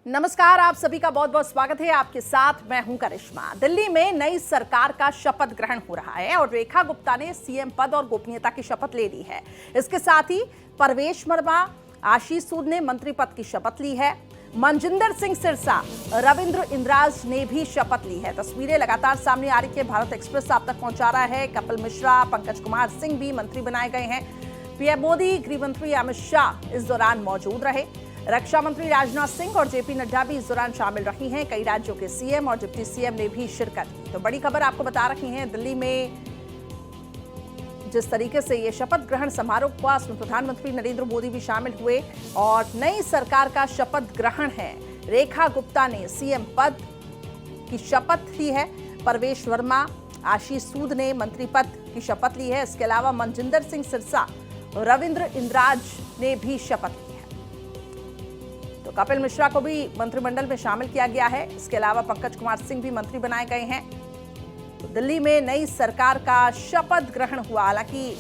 नमस्कार, आप सभी का बहुत बहुत स्वागत है। आपके साथ मैं हूं करिश्मा। दिल्ली में नई सरकार का शपथ ग्रहण हो रहा है और रेखा गुप्ता ने सीएम पद और गोपनीयता की शपथ ले ली है। इसके साथ ही परवेश वर्मा, आशीष सूद ने मंत्री पद की शपथ ली है। मनजिंदर सिंह सिरसा, रविंद्र इंद्राज ने भी शपथ ली है। तस्वीरें लगातार सामने आ रही है। भारत एक्सप्रेस आप तक पहुंचा रहा है। कपिल मिश्रा, पंकज कुमार सिंह भी मंत्री बनाए गए हैं। पीएम मोदी, गृह मंत्री अमित शाह इस दौरान मौजूद रहे। रक्षा मंत्री राजनाथ सिंह और जेपी नड्डा भी इस दौरान शामिल रही हैं। कई राज्यों के सीएम और डिप्टी सीएम ने भी शिरकत की। तो बड़ी खबर आपको बता रही हैं, दिल्ली में जिस तरीके से ये शपथ ग्रहण समारोह हुआ, उसमें प्रधानमंत्री नरेंद्र मोदी भी शामिल हुए और नई सरकार का शपथ ग्रहण है। रेखा गुप्ता ने सीएम पद की शपथ ली है। परवेश वर्मा, आशीष सूद ने मंत्री पद की शपथ ली है। इसके अलावा मनजिंदर सिंह सिरसा, रविंद्र इंद्राज ने भी शपथ ली है। तो कपिल मिश्रा को भी मंत्रिमंडल में शामिल किया गया है। इसके अलावा पंकज कुमार सिंह भी मंत्री बनाए गए हैं। तो दिल्ली में नई सरकार का शपथ ग्रहण हुआ। हालांकि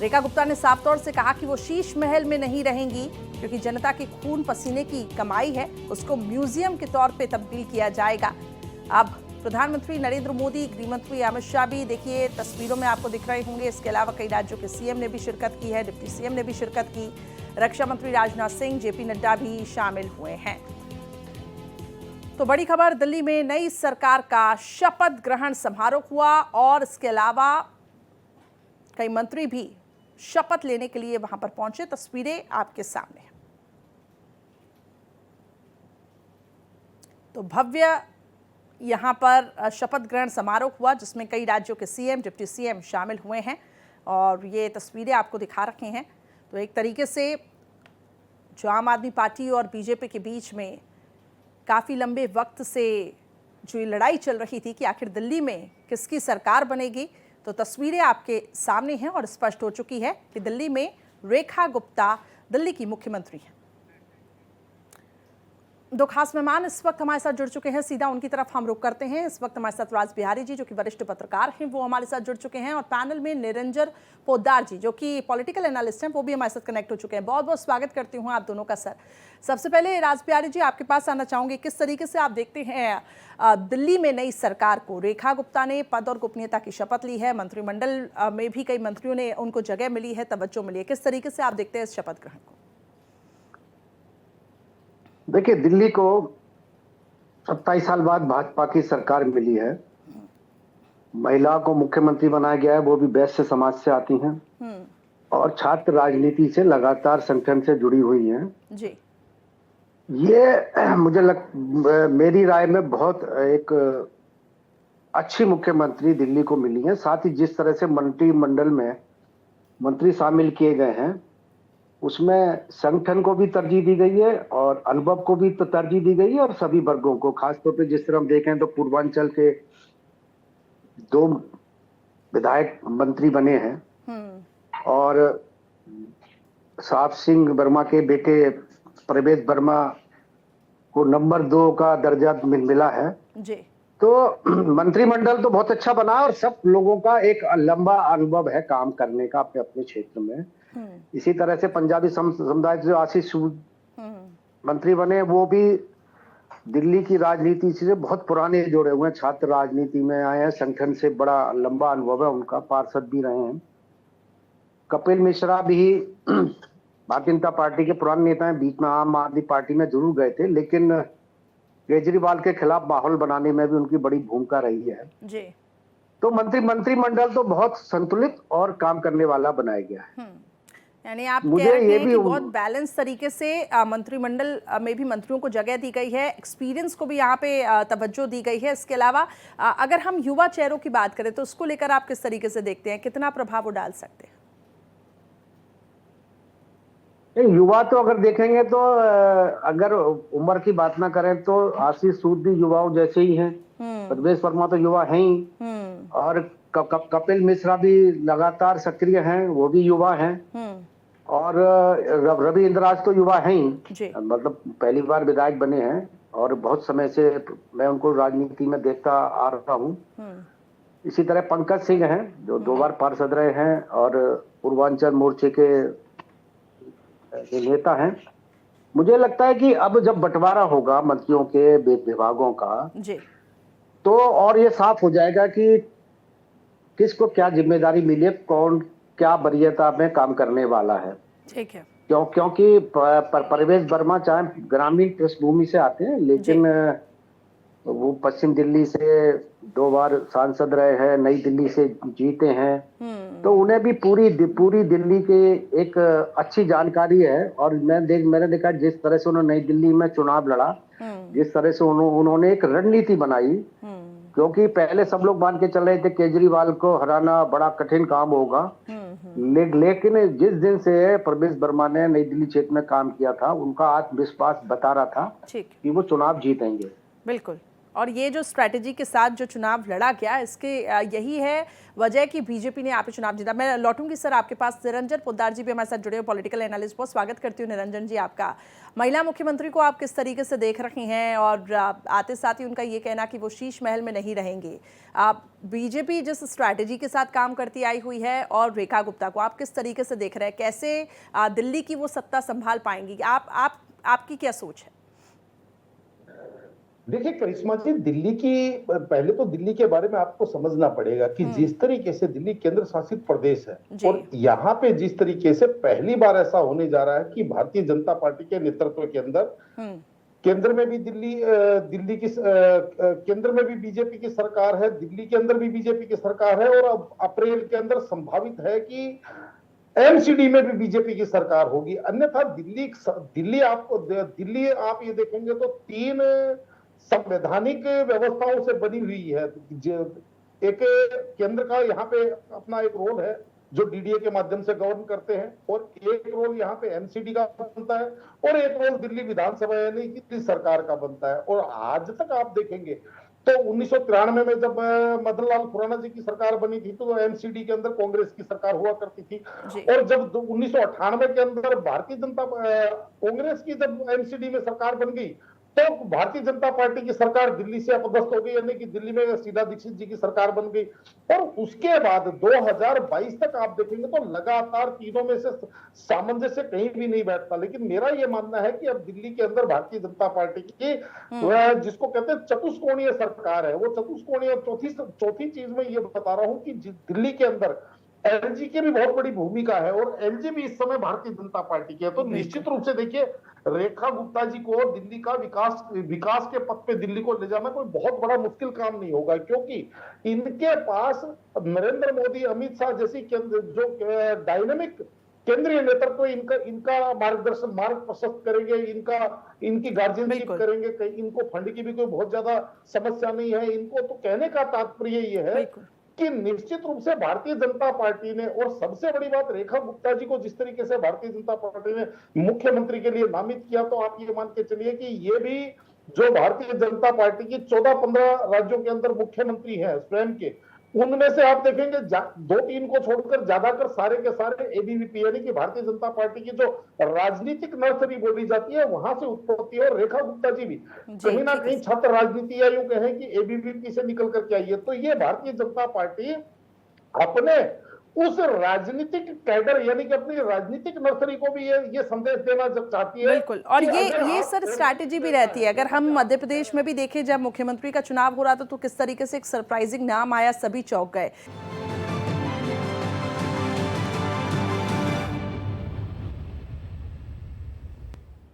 रेखा गुप्ता ने साफ तौर से कहा कि वो शीश महल में नहीं रहेंगी, क्योंकि जनता के खून पसीने की कमाई है, उसको म्यूजियम के तौर पे तब्दील किया जाएगा। अब प्रधानमंत्री नरेंद्र मोदी, गृह मंत्री अमित शाह भी देखिए तस्वीरों में आपको दिख रहे होंगे। इसके अलावा कई राज्यों के सीएम ने भी शिरकत की है, डिप्टी सीएम ने भी शिरकत की। रक्षा मंत्री राजनाथ सिंह, जेपी नड्डा भी शामिल हुए हैं। तो बड़ी खबर, दिल्ली में नई सरकार का शपथ ग्रहण समारोह हुआ और इसके अलावा कई मंत्री भी शपथ लेने के लिए वहां पर पहुंचे। तस्वीरें आपके सामने हैं। तो भव्य यहां पर शपथ ग्रहण समारोह हुआ, जिसमें कई राज्यों के सीएम, डिप्टी सीएम शामिल हुए हैं और ये तस्वीरें आपको दिखा रखी हैं। तो एक तरीके से जो आम आदमी पार्टी और बीजेपी के बीच में काफ़ी लंबे वक्त से जो ये लड़ाई चल रही थी कि आखिर दिल्ली में किसकी सरकार बनेगी, तो तस्वीरें आपके सामने हैं और स्पष्ट हो चुकी है कि दिल्ली में रेखा गुप्ता दिल्ली की मुख्यमंत्री हैं। दो खास मेहमान इस वक्त हमारे साथ जुड़ चुके हैं, सीधा उनकी तरफ हम रुख करते हैं। इस वक्त हमारे साथ राज बिहारी जी, जो कि वरिष्ठ पत्रकार हैं, वो हमारे साथ जुड़ चुके हैं और पैनल में निरंजन पोद्दार जी, जो कि पॉलिटिकल एनालिस्ट हैं, वो भी हमारे साथ कनेक्ट हो चुके हैं। बहुत बहुत स्वागत करती हूँ आप दोनों का। सर, सबसे पहले राज बिहारी जी, आपके पास आना चाहूँगी। किस तरीके से आप देखते हैं दिल्ली में नई सरकार को? रेखा गुप्ता ने पद और गोपनीयता की शपथ ली है, मंत्रिमंडल में भी कई मंत्रियों ने उनको जगह मिली है, तवज्जो मिली है। किस तरीके से आप देखते हैं इस शपथ ग्रहण को? देखिए, दिल्ली को 27 साल बाद भाजपा की सरकार मिली है। महिला को मुख्यमंत्री बनाया गया है, वो भी वैश्य समाज से आती हैं और छात्र राजनीति से लगातार संगठन से जुड़ी हुई हैं जी। ये मेरी राय में बहुत एक अच्छी मुख्यमंत्री दिल्ली को मिली है। साथ ही जिस तरह से मंत्रिमंडल में मंत्री शामिल किए गए हैं, उसमें संगठन को भी तरजीह दी गई है और अनुभव को भी तो तरजीह दी गई है और सभी वर्गों को। खासतौर पे जिस तरह हम देखें तो पूर्वांचल के 2 विधायक मंत्री बने हैं और साहब सिंह वर्मा के बेटे परवेश वर्मा को नंबर 2 का दर्जा मिला है जी। तो मंत्रिमंडल तो बहुत अच्छा बना और सब लोगों का एक लंबा अनुभव है काम करने का अपने अपने क्षेत्र में। इसी तरह से पंजाबी समुदाय से आशीष सूद मंत्री बने, वो भी दिल्ली की राजनीति से बहुत पुराने जुड़े हुए हैं, छात्र राजनीति में आए हैं, संगठन से बड़ा लंबा अनुभव है उनका, पार्षद भी रहे हैं। कपिल मिश्रा भी भारतीय जनता पार्टी के पुराने नेता हैं, बीच में आम आदमी पार्टी में जरूर गए थे, लेकिन केजरीवाल के खिलाफ माहौल बनाने में भी उनकी बड़ी भूमिका रही है जी। तो मंत्रिमंडल तो बहुत संतुलित और काम करने वाला बनाया गया है। यानी आप कह रहे हैं कि बहुत बैलेंस तरीके से मंत्रिमंडल में भी मंत्रियों को जगह दी गई है, एक्सपीरियंस को भी यहाँ पे तवज्जो दी गई है। इसके अलावा अगर हम युवा चेहरों की बात करें तो उसको लेकर आप किस तरीके से देखते हैं, कितना प्रभाव वो डाल सकते हैं? युवा तो अगर देखेंगे तो अगर उम्र की बात ना करें तो आशीष सूद भी युवाओं जैसे ही हैं, परवेश वर्मा तो युवा हैं ही और कपिल मिश्रा भी लगातार सक्रिय हैं, वो भी युवा हैं और रवि इंद्राज तो युवा हैं ही, मतलब पहली बार विधायक बने हैं और बहुत समय से मैं उनको राजनीति में देखता आ रहा हूँ। इसी तरह पंकज सिंह हैं जो 2 बार पार्षद रहे हैं और पूर्वांचल मोर्चे के नेता हैं मुझे लगता है कि अब जब बंटवारा होगा मंत्रियों के विभागों का, जी। तो और ये साफ हो जाएगा कि किसको क्या जिम्मेदारी मिली है, कौन क्या वरीयता में काम करने वाला है। ठीक है। क्योंकि परवेज वर्मा चाहे ग्रामीण पृष्ठभूमि से आते हैं, लेकिन वो पश्चिम दिल्ली से 2 बार सांसद रहे हैं, नई दिल्ली से जीते हैं, तो उन्हें भी पूरी दिल्ली की एक अच्छी जानकारी है। और मैंने देखा जिस तरह से उन्होंने नई दिल्ली में चुनाव लड़ा, जिस तरह से उन्होंने एक रणनीति बनाई, क्योंकि पहले सब लोग मान के चल रहे थे केजरीवाल को हराना बड़ा कठिन काम होगा, लेकिन जिस दिन से परवेज वर्मा ने नई दिल्ली क्षेत्र में काम किया था, उनका आत्मविश्वास बता रहा था कि वो चुनाव जीतेंगे। बिल्कुल। और ये जो स्ट्रैटेजी के साथ जो चुनाव लड़ा गया, इसके यही है वजह कि बीजेपी ने यहाँ पे चुनाव जीता। मैं लौटूंगी सर आपके पास। निरंजन पोद्दार जी भी हमारे साथ जुड़े हुए, पॉलिटिकल एनालिस्ट। बहुत स्वागत करती हूँ निरंजन जी आपका। महिला मुख्यमंत्री को आप किस तरीके से देख रही हैं, और आते साथ ही उनका ये कहना कि वो शीश महल में नहीं रहेंगे। बीजेपी जिस स्ट्रैटेजी के साथ काम करती आई हुई है, और रेखा गुप्ता को आप किस तरीके से देख रहे हैं, कैसे दिल्ली की वो सत्ता संभाल पाएंगी? आपकी क्या सोच है? देखिए करिश्मा जी, दिल्ली की पहले तो दिल्ली के बारे में आपको समझना पड़ेगा कि जिस तरीके से दिल्ली केंद्र शासित प्रदेश है, और यहाँ पे जिस तरीके से पहली बार ऐसा होने जा रहा है कि भारतीय जनता पार्टी के नेतृत्व के अंदर केंद्र में भी दिल्ली की केंद्र में भी बीजेपी की सरकार है, दिल्ली के अंदर भी बीजेपी की सरकार है, और अब अप्रैल के अंदर संभावित है कि एमसीडी में भी बीजेपी की सरकार होगी। अन्यथा दिल्ली आप ये देखेंगे तो 3 संवैधानिक व्यवस्थाओं से बनी हुई है। एक केंद्र का यहाँ पे अपना एक रोल है जो डीडीए के माध्यम से गवर्न करते हैं, और एक रोल यहाँ पे एमसीडी का बनता है, और एक रोल दिल्ली विधानसभा यानी कि दिल्ली सरकार का बनता है। और आज तक आप देखेंगे तो 1993 में जब मदन लाल खुराना जी की सरकार बनी थी, तो एमसीडी के अंदर कांग्रेस की सरकार हुआ करती थी। और जब 1998 के अंदर भारतीय जनता कांग्रेस की जब एमसीडी में सरकार बन गई, तो भारतीय जनता पार्टी की सरकार दिल्ली से अपदस्थ हो गई, यानी कि दिल्ली में शीला दीक्षित जी की सरकार बन गई। और उसके बाद 2022 तक आप देखेंगे तो लगातार तीनों में से सामंजस्य कहीं भी नहीं बैठता। लेकिन मेरा यह मानना है कि अब दिल्ली के अंदर भारतीय जनता पार्टी की जिसको कहते हैं चतुष्कोणीय सरकार है, वो चतुष्कोणीय चौथी चीज में ये बता रहा हूं कि दिल्ली के अंदर एलजी की भी बहुत बड़ी भूमिका है, और एलजी भी इस समय भारतीय जनता पार्टी की है। तो निश्चित रूप से देखिए, रेखा गुप्ता जी को दिल्ली का विकास के पथ पे दिल्ली को ले जाना कोई बहुत बड़ा मुश्किल काम नहीं होगा, क्योंकि इनके पास नरेंद्र मोदी, अमित शाह जैसी जो डायनेमिक केंद्रीय नेतृत्व इनका मार्ग प्रशस्त करेंगे, इनकी गार्जियनशिप करेंगे, इनको फंड की भी कोई बहुत ज्यादा समस्या नहीं है इनको। तो कहने का तात्पर्य ये है कि निश्चित रूप से भारतीय जनता पार्टी ने, और सबसे बड़ी बात, रेखा गुप्ता जी को जिस तरीके से भारतीय जनता पार्टी ने मुख्यमंत्री के लिए नामित किया, तो आप ये मान के चलिए कि ये भी जो भारतीय जनता पार्टी की 14-15 राज्यों के अंदर मुख्यमंत्री हैं स्वयं के, उनमें से आप देखेंगे 2-3 को छोड़कर ज्यादातर सारे के सारे एबीवीपी यानी कि भारतीय जनता पार्टी की जो राजनीतिक नर्सरी बोली जाती है वहां से उत्पत्ति है। और रेखा गुप्ता जी भी कहीं ना कहीं छात्र राजनीति या यूं कहें कि एबीवीपी से निकल करके आई है। तो ये भारतीय जनता पार्टी अपने उस राजनीतिक कैडर यानी कि अपनी राजनीतिक नर्सरी को भी ये संदेश देना चाहती है। बिल्कुल। और ये सर स्ट्रैटेजी भी रहती है। अगर हम मध्य प्रदेश में भी देखें, जब मुख्यमंत्री का चुनाव हो रहा था तो किस तरीके से एक सरप्राइजिंग नाम आया, सभी चौंक गए।